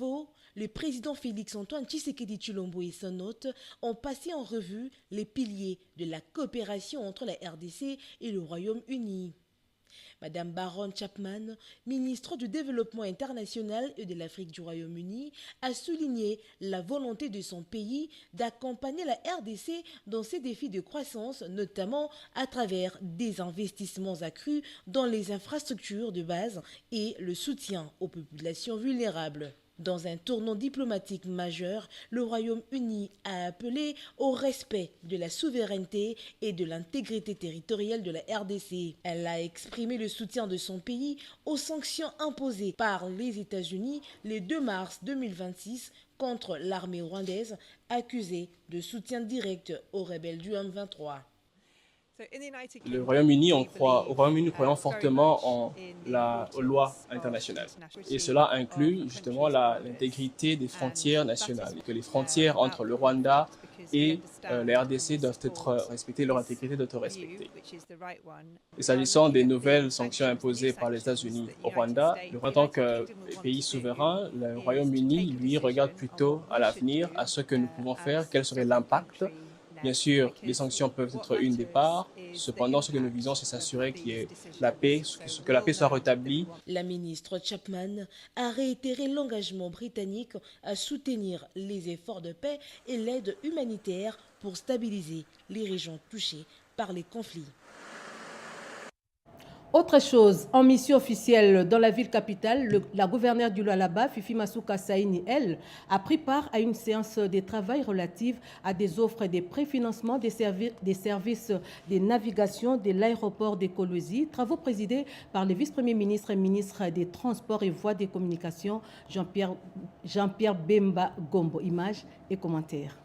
niveau, le président Félix-Antoine Tshisekedi Tshilombo et son hôte ont passé en revue les piliers de la coopération entre la RDC et le Royaume-Uni. Madame Baron Chapman, ministre du Développement international et de l'Afrique du Royaume-Uni, a souligné la volonté de son pays d'accompagner la RDC dans ses défis de croissance, notamment à travers des investissements accrus dans les infrastructures de base et le soutien aux populations vulnérables. Dans un tournant diplomatique majeur, le Royaume-Uni a appelé au respect de la souveraineté et de l'intégrité territoriale de la RDC. Elle a exprimé le soutien de son pays aux sanctions imposées par les États-Unis le 2 mars 2026 contre l'armée rwandaise accusée de soutien direct aux rebelles du M23. Le Royaume-Uni, croyons fortement aux lois internationales. Et cela inclut justement l'intégrité des frontières nationales. Que les frontières entre le Rwanda et la RDC doivent être respectées, leur intégrité doit être respectée. Et s'agissant des nouvelles sanctions imposées par les États-Unis au Rwanda, en tant que pays souverain, le Royaume-Uni, lui, regarde plutôt à l'avenir, à ce que nous pouvons faire, quel serait l'impact. Bien sûr, les sanctions peuvent être une des parts. Cependant, ce que nous visons, c'est s'assurer qu'il y ait la paix, que la paix soit rétablie. La ministre Chapman a réitéré l'engagement britannique à soutenir les efforts de paix et l'aide humanitaire pour stabiliser les régions touchées par les conflits. Autre chose, en mission officielle dans la ville capitale, la gouverneure du Lualaba, Fifi Masuka Saini, elle, a pris part à une séance de travail relative à des offres et des préfinancements des services de navigation de l'aéroport de Kolwezi, travaux présidés par le vice-premier ministre et ministre des Transports et Voies des Communications, Jean-Pierre Bemba Gombo. Images et commentaires.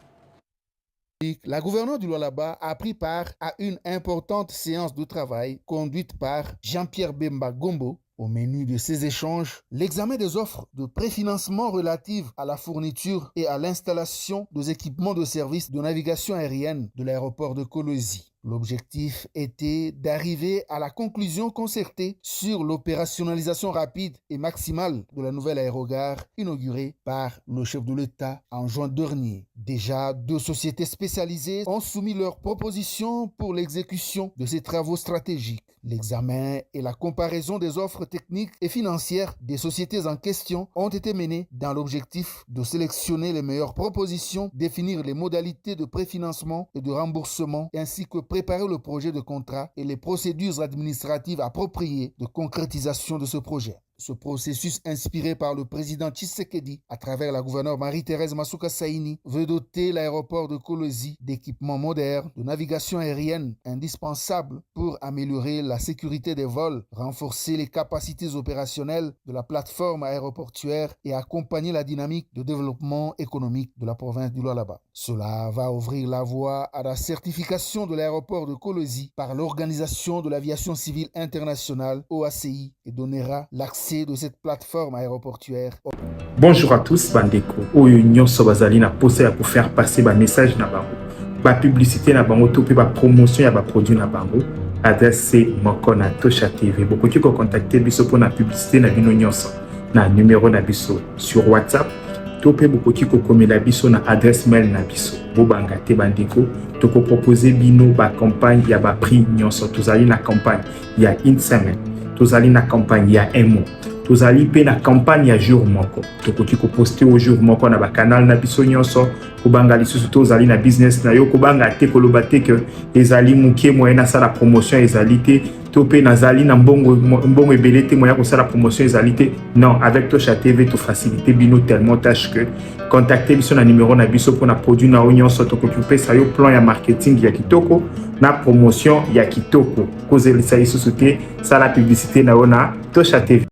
La gouverneure du Lualaba a pris part à une importante séance de travail conduite par Jean-Pierre Bemba Gombo. Au menu de ces échanges, l'examen des offres de préfinancement relatives à la fourniture et à l'installation des équipements de services de navigation aérienne de l'aéroport de Kolwezi. L'objectif était d'arriver à la conclusion concertée sur l'opérationnalisation rapide et maximale de la nouvelle aérogare inaugurée par le chef de l'État en juin dernier. Déjà, 2 sociétés spécialisées ont soumis leurs propositions pour l'exécution de ces travaux stratégiques. L'examen et la comparaison des offres techniques et financières des sociétés en question ont été menés dans l'objectif de sélectionner les meilleures propositions, définir les modalités de préfinancement et de remboursement, ainsi que préparer le projet de contrat et les procédures administratives appropriées de concrétisation de ce projet. Ce processus, inspiré par le président Tshisekedi à travers la gouverneure Marie-Thérèse Masuka Saini, veut doter l'aéroport de Kolwezi d'équipements modernes de navigation aérienne indispensables pour améliorer la sécurité des vols, renforcer les capacités opérationnelles de la plateforme aéroportuaire et accompagner la dynamique de développement économique de la province du Lualaba. Cela va ouvrir la voie à la certification de l'aéroport de Kolwezi par l'Organisation de l'aviation civile internationale, OACI, et donnera l'accès de cette plateforme aéroportuaire. Bonjour à tous, Bandeko. Oyo nyonso bazali na posa ya faire passer ba message na bango. Ba publicité na bango to pe ba promotion ya ba produit na bango. Adresse moko na Tosha TV. Bokoki ko contacter biso pour na publicité na bino nyonso. Na numéro na biso sur WhatsApp. To pe bokoki ko komela biso na adresse mail na biso. Bobanga te Bandeko. To ko proposer bino ba campagne ya ba prix nyonso. Tozali na campagne il y a une semaine. Tozali na campagne il y a un mois. Tozali pe na campagne ya jour moko. Tokoki ko poster au jour moko na ba canal na biso nyonso. Kobanga lisusu tozali na business na yo kobanga te koloba te que ezali mukie moyen na sala promotion ezali te to pe nazali na mbongo ebele te moyen ko sala promotion ezali te. Non, avec Tosha TV to faciliter bino tellement tâche que contacter biso na numéro na biso pour na produit na nyonso tokoki pe sa yo plan ya marketing ya kitoko na promotion ya kitoko. Kozelisa lisusu te sala publicité na ona Tosha TV.